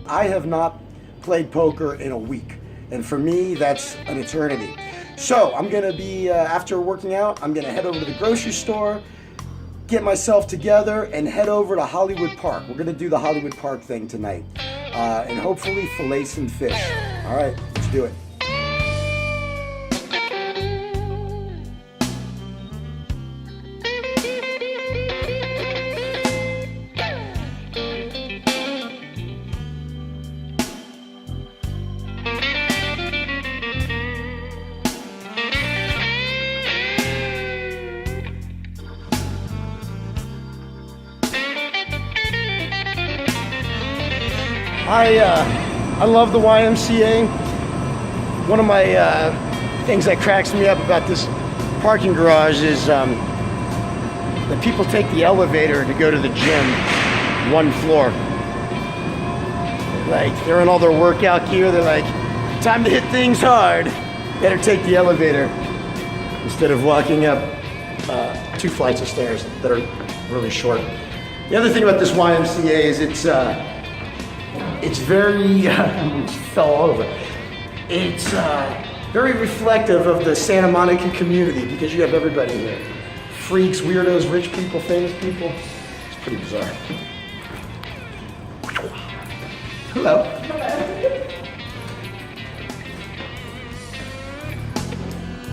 I have not played poker in a week. And for me, that's an eternity. So I'm gonna be, after working out, I'm gonna head over to the grocery store, get myself together, and head over to Hollywood Park. We're gonna do the Hollywood Park thing tonight. And hopefully fillet some fish. All right, let's do it. I love the YMCA. One of my things that cracks me up about this parking garage is that people take the elevator to go to the gym one floor. Like, they're in all their workout gear, they're like, time to hit things hard, better take the elevator, instead of walking up 2 flights of stairs that are really short. The other thing about this YMCA is it's very, fell over. It's very reflective of the Santa Monica community because you have everybody here. Freaks, weirdos, rich people, famous people. It's pretty bizarre. Hello.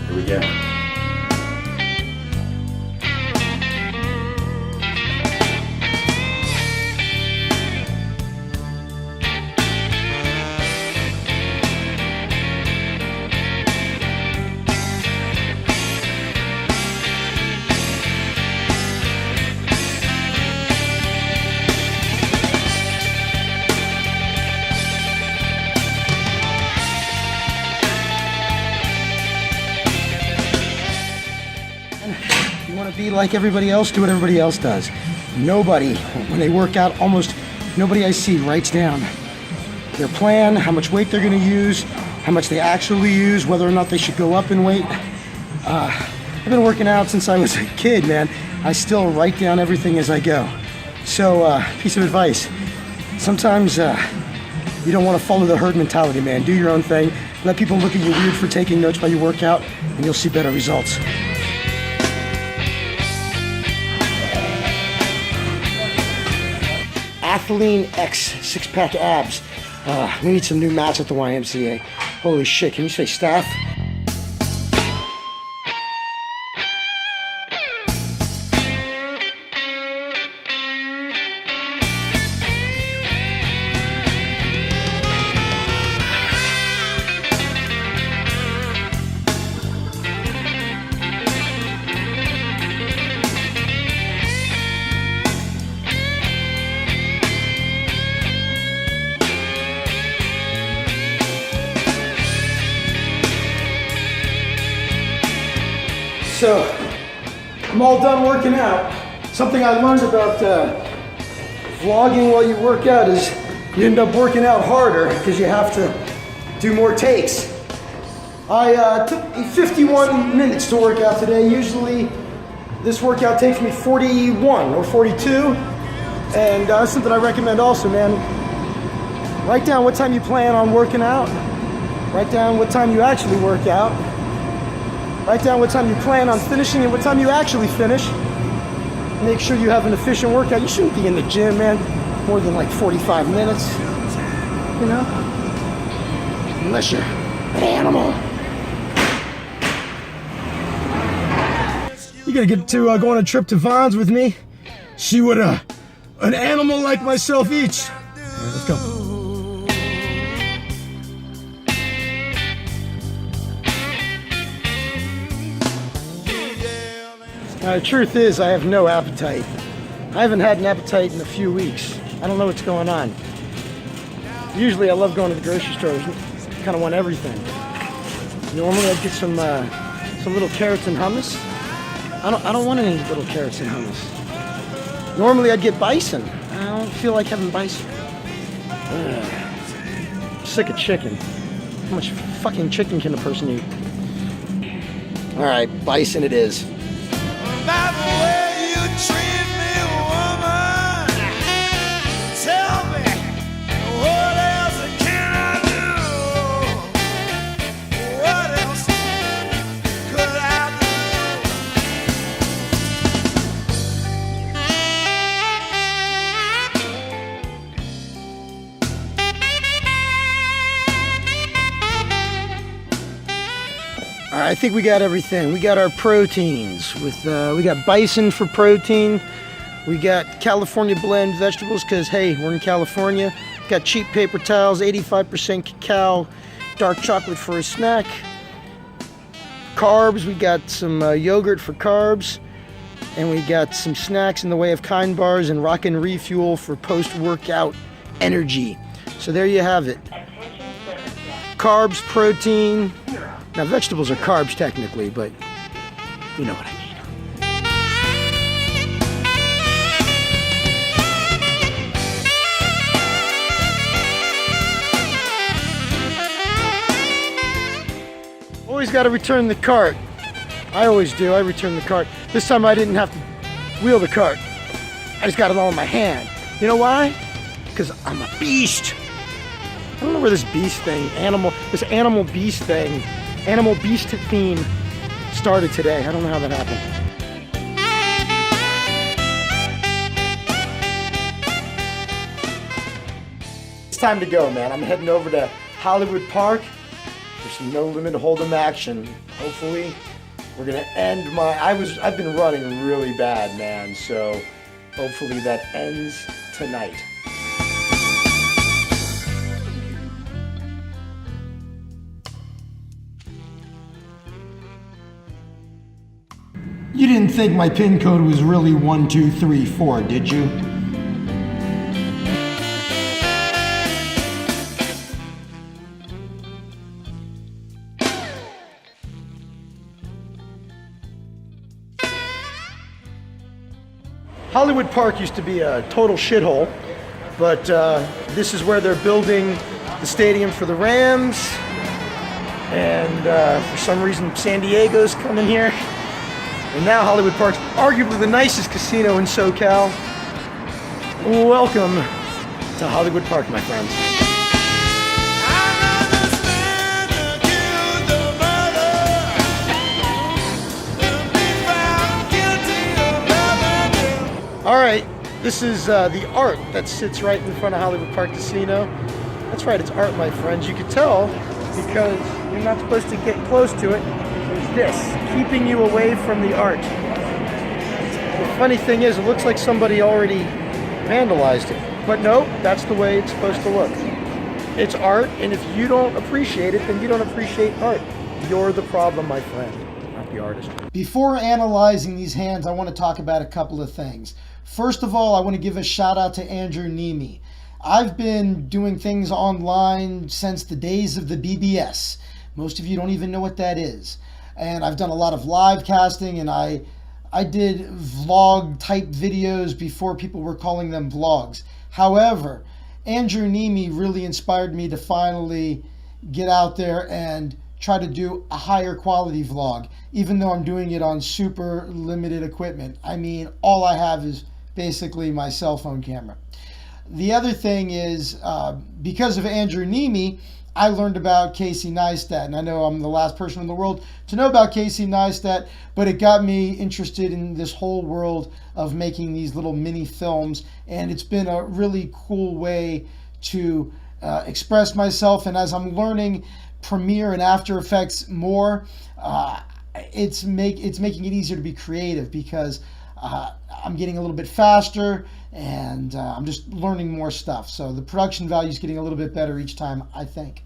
Here we go. Be like everybody else, do what everybody else does. Nobody, when they work out, almost nobody I see writes down their plan, how much weight they're going to use, how much they actually use, whether or not they should go up in weight. I've been working out since I was a kid, man. I still write down everything as I go. So, piece of advice. Sometimes you don't want to follow the herd mentality, man. Do your own thing. Let people look at you weird for taking notes while you work out, and you'll see better results. Athlean X 6-pack abs. We need some new mats at the YMCA. Holy shit, can you say staff? So, I'm all done working out. Something I learned about vlogging while you work out is you end up working out harder because you have to do more takes. I took 51 minutes to work out today. Usually this workout takes me 41 or 42. And that's something I recommend also, man. Write down what time you plan on working out. Write down what time you actually work out. Write down what time you plan on finishing and what time you actually finish. Make sure you have an efficient workout. You shouldn't be in the gym, man, more than like 45 minutes, you know? Unless you're an animal. You gotta get to go on a trip to Vons with me. See what an animal like myself eats. All right, let's go. The truth is, I have no appetite. I haven't had an appetite in a few weeks. I don't know what's going on. Usually I love going to the grocery store. I kind of want everything. Normally I'd get some little carrots and hummus. I don't want any little carrots and hummus. Normally I'd get bison. I don't feel like having bison. I'm sick of chicken. How much fucking chicken can a person eat? All right, bison it is. By the way you treat me, woman, tell me what I think we got everything. We got our proteins with we got bison for protein. We got California blend vegetables because hey, we're in California. Got cheap paper towels, 85% cacao, dark chocolate for a snack. Carbs, we got some yogurt for carbs, and we got some snacks in the way of Kind bars and Rockin' Refuel for post-workout energy. So there you have it. Carbs, protein. Now vegetables are carbs technically, but you know what I mean. Always got to return the cart. I always do. I return the cart. This time I didn't have to wheel the cart. I just got it all in my hand. You know why? Because I'm a beast. I don't know where this beast thing, animal beast theme started today. I don't know how that happened. It's time to go, man. I'm heading over to Hollywood Park for some No Limit Hold'em action. Hopefully, we're gonna end my. I've been running really bad, man. So hopefully that ends tonight. You didn't think my pin code was really 1234, did you? Hollywood Park used to be a total shithole, but this is where they're building the stadium for the Rams, and for some reason San Diego's coming here. And now Hollywood Park's arguably the nicest casino in SoCal. Welcome to Hollywood Park, my friends. All right, this is the art that sits right in front of Hollywood Park Casino. That's right, it's art, my friends. You can tell because you're not supposed to get close to it. There's this, keeping you away from the art. The funny thing is, it looks like somebody already vandalized it. But no, that's the way it's supposed to look. It's art, and if you don't appreciate it, then you don't appreciate art. You're the problem, my friend, not the artist. Before analyzing these hands, I want to talk about a couple of things. First of all, I want to give a shout out to Andrew Nemi. I've been doing things online since the days of the BBS. Most of you don't even know what that is. And I've done a lot of live casting, and I did vlog type videos before people were calling them vlogs. However, Andrew Nemi really inspired me to finally get out there and try to do a higher quality vlog, even though I'm doing it on super limited equipment. I mean, all I have is basically my cell phone camera. The other thing is, because of Andrew Nemi, I learned about Casey Neistat, and I know I'm the last person in the world to know about Casey Neistat, but it got me interested in this whole world of making these little mini films, and it's been a really cool way to express myself. And as I'm learning Premiere and After Effects more, it's making it easier to be creative because I'm getting a little bit faster, and I'm just learning more stuff. So the production value is getting a little bit better each time, I think.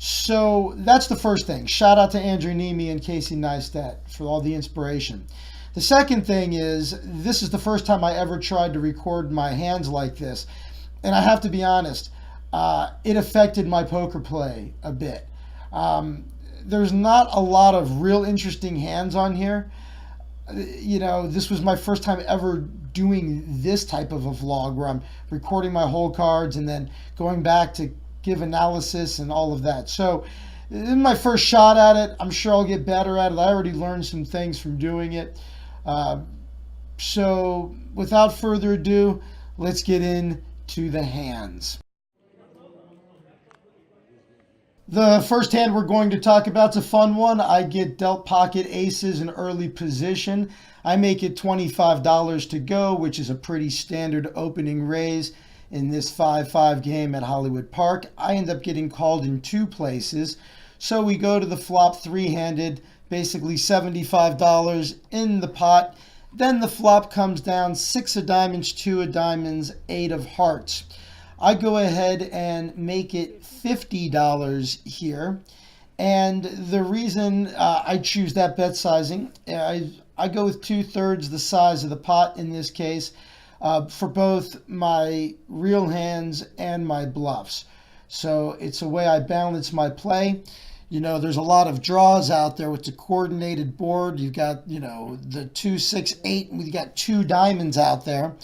So that's the first thing. Shout out to Andrew Nemi and Casey Neistat for all the inspiration. The second thing is, this is the first time I ever tried to record my hands like this. And I have to be honest, it affected my poker play a bit. There's not a lot of real interesting hands on here. You know, this was my first time ever doing this type of a vlog where I'm recording my whole cards and then going back to give analysis and all of that. So this is my first shot at it. I'm sure I'll get better at it. I already learned some things from doing it. So without further ado, let's get into the hands. The first hand we're going to talk about is a fun one. I get dealt pocket aces in early position. I make it $25 to go, which is a pretty standard opening raise in this 5-5 game at Hollywood Park. I end up getting called in two places. So we go to the flop three-handed basically $75 in the pot. Then the flop comes down 6 of diamonds, 2 of diamonds, 8 of hearts. I go ahead and make it $50 here. And the reason I choose that bet sizing, I go with 2/3 the size of the pot in this case for both my real hands and my bluffs. So it's a way I balance my play. You know, there's a lot of draws out there with the coordinated board. You've got, you know, the 2, 6, 8, and we've got 2 diamonds out there.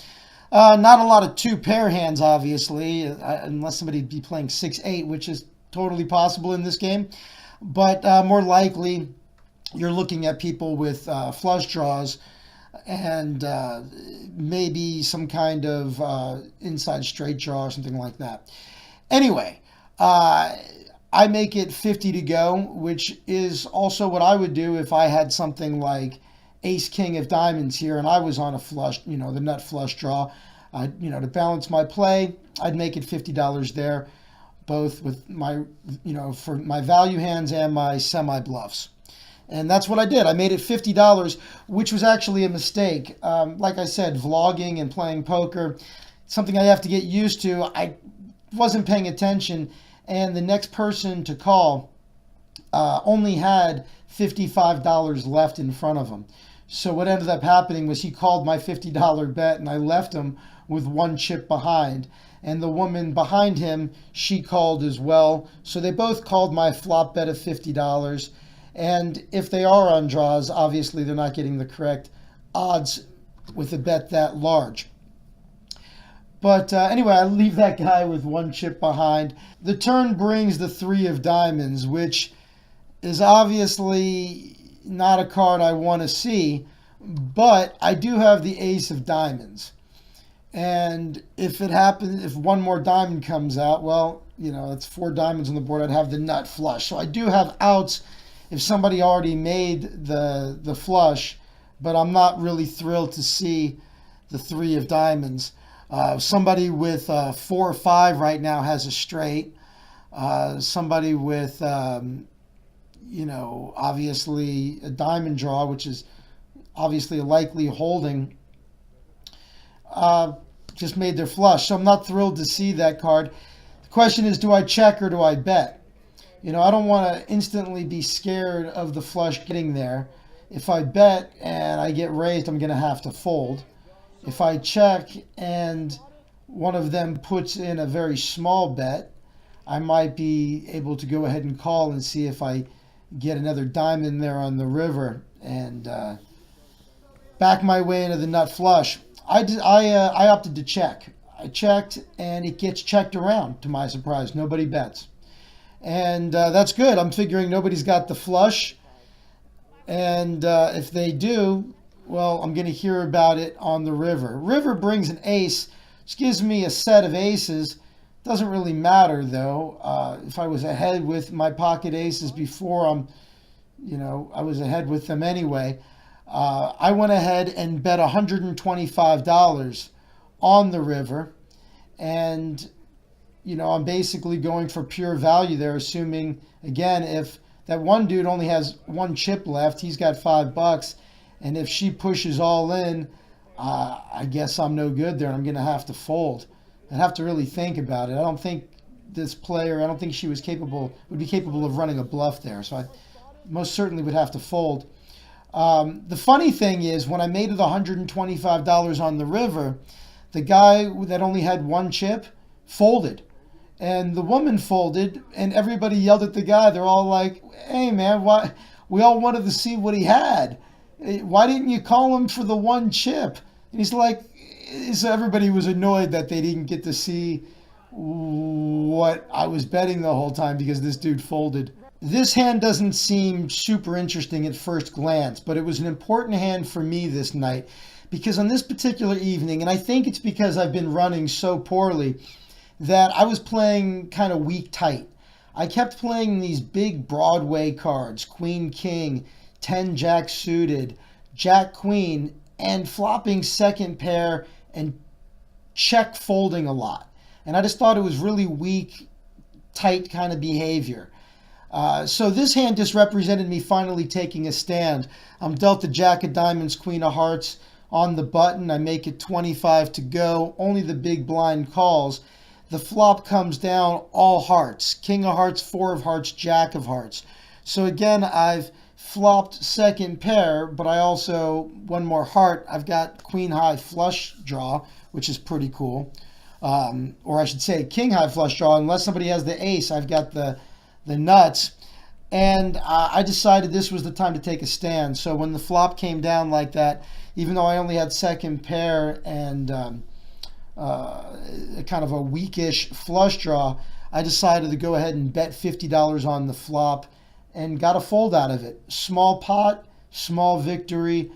Not a lot of 2 pair hands, obviously, unless somebody be playing 6, 8, which is totally possible in this game. But more likely, you're looking at people with flush draws and maybe some kind of inside straight draw or something like that. Anyway, I make it 50 to go, which is also what I would do if I had something like ace king of diamonds here and I was on a flush, you know, the nut flush draw. You know, to balance my play, I'd make it $50 there, both with my, you know, for my value hands and my semi bluffs. And that's what I did. I made it $50, which was actually a mistake. Like I said, vlogging and playing poker, something I have to get used to. I wasn't paying attention, and the next person to call only had $55 left in front of him. So what ended up happening was he called my $50 bet, and I left him with 1 chip behind. And the woman behind him, she called as well. So they both called my flop bet of $50. And if they are on draws, obviously they're not getting the correct odds with a bet that large. But anyway, I leave that guy with 1 chip behind. The turn brings the 3 of diamonds, which is obviously not a card I want to see, but I do have the ace of diamonds. And if it happens, if 1 more diamond comes out, well, you know, it's 4 diamonds on the board. I'd have the nut flush. So I do have outs if somebody already made the flush, but I'm not really thrilled to see the 3 of diamonds. Somebody with 4 or 5 right now has a straight. Somebody with, you know, obviously a diamond draw, which is obviously a likely holding, just made their flush. So I'm not thrilled to see that card. The question is, do I check or do I bet? You know, I don't want to instantly be scared of the flush getting there. If I bet and I get raised, I'm going to have to fold. If I check and one of them puts in a very small bet, I might be able to go ahead and call and see if I get another diamond there on the river and back my way into the nut flush. I opted to check. I checked and it gets checked around, to my surprise. Nobody bets. And that's good. I'm figuring nobody's got the flush. And if they do, well, I'm going to hear about it on the river. River brings an ace, which gives me a set of aces. Doesn't really matter, though. If I was ahead with my pocket aces before, I was ahead with them anyway. I went ahead and bet $125 on the river. And, you know, I'm basically going for pure value there, assuming, again, if that one dude only has 1 chip left, he's got $5. And if she pushes all in, I guess I'm no good there. I'm going to have to fold. I'd have to really think about it. I don't think she would be capable of running a bluff there. So I most certainly would have to fold. The funny thing is, when I made it $125 on the river, the guy that only had 1 chip folded. And the woman folded, and everybody yelled at the guy. They're all like, hey, man, why? We all wanted to see what he had. Why didn't you call him for the 1 chip? And he's like, so everybody was annoyed that they didn't get to see what I was betting the whole time because this dude folded. This hand doesn't seem super interesting at first glance, but it was an important hand for me this night because on this particular evening, and I think it's because I've been running so poorly, that I was playing kind of weak tight. I kept playing these big Broadway cards, Queen King, 10 Jack suited, Jack Queen, and flopping second pair and check folding a lot. And I just thought it was really weak, tight kind of behavior. So this hand just represented me finally taking a stand. I'm dealt the Jack of Diamonds, Queen of Hearts on the button. I make it 25 to go. Only the big blind calls. The flop comes down all hearts. King of Hearts, Four of Hearts, Jack of Hearts. So again, I've flopped second pair, but I also, one more heart, I've got Queen High flush draw, which is pretty cool. Or I should say King High flush draw. Unless somebody has the ace, I've got the nuts. And I decided this was the time to take a stand. So when the flop came down like that, even though I only had second pair and kind of a weakish flush draw, I decided to go ahead and bet $50 on the flop and got a fold out of it. Small pot, small victory.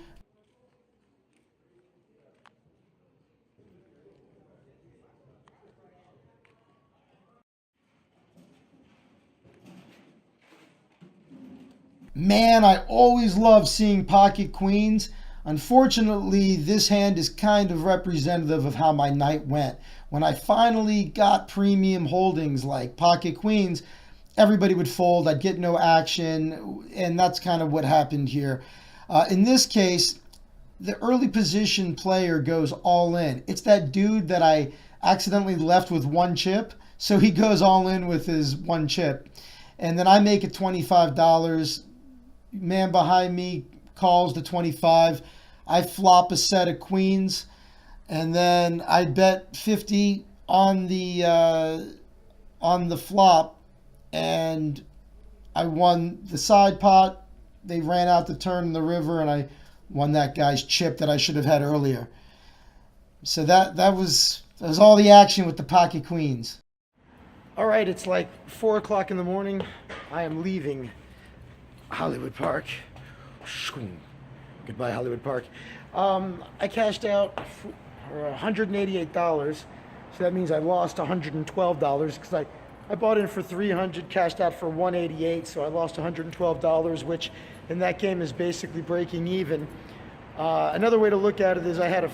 Man, I always love seeing pocket queens. Unfortunately, this hand is kind of representative of how my night went. When I finally got premium holdings like pocket queens, everybody would fold. I'd get no action, and that's kind of what happened here. In this case, the early position player goes all in. It's that dude that I accidentally left with one chip, so he goes all in with his one chip. And then I make it $25. Man behind me calls the 25. I flop a set of queens, and then I bet 50 on the flop, and I won the side pot. They ran out the turn in the river, and I won that guy's chip that I should have had earlier. So that was all the action with the pocket queens. All right, it's like 4 o'clock in the morning. I am leaving Hollywood Park. Goodbye, Hollywood Park. I cashed out for $188, so that means I lost $112 because I bought in for $300, cashed out for $188, so I lost $112, which in that game is basically breaking even. Another way to look at it is I had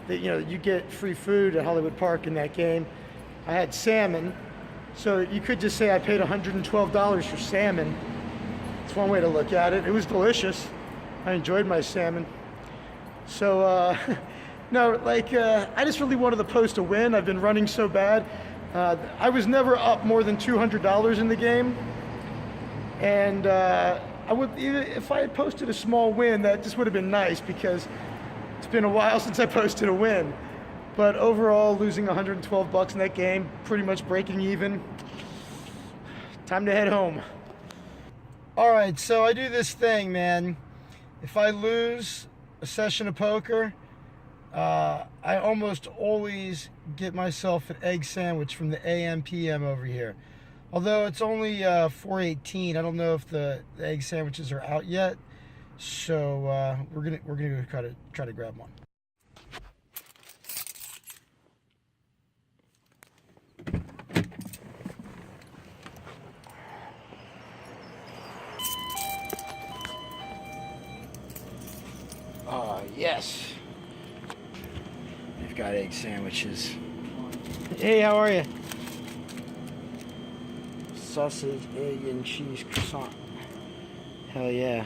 you get free food at Hollywood Park in that game. I had salmon, so you could just say I paid $112 for salmon. It's one way to look at it. It was delicious. I enjoyed my salmon. So, no, I just really wanted to post a win. I've been running so bad. I was never up more than $200 in the game. And I would, if I had posted a small win, that just would have been nice because it's been a while since I posted a win. But overall, losing $112 in that game, pretty much breaking even. Time to head home. All right, so I do this thing, man. If I lose a session of poker, I almost always get myself an egg sandwich from the AM PM over here. Although it's only 4:18, I don't know if the egg sandwiches are out yet. So we're gonna try to grab one. Yes. We've got egg sandwiches. Hey, how are you? Sausage, egg, and cheese croissant. Hell yeah.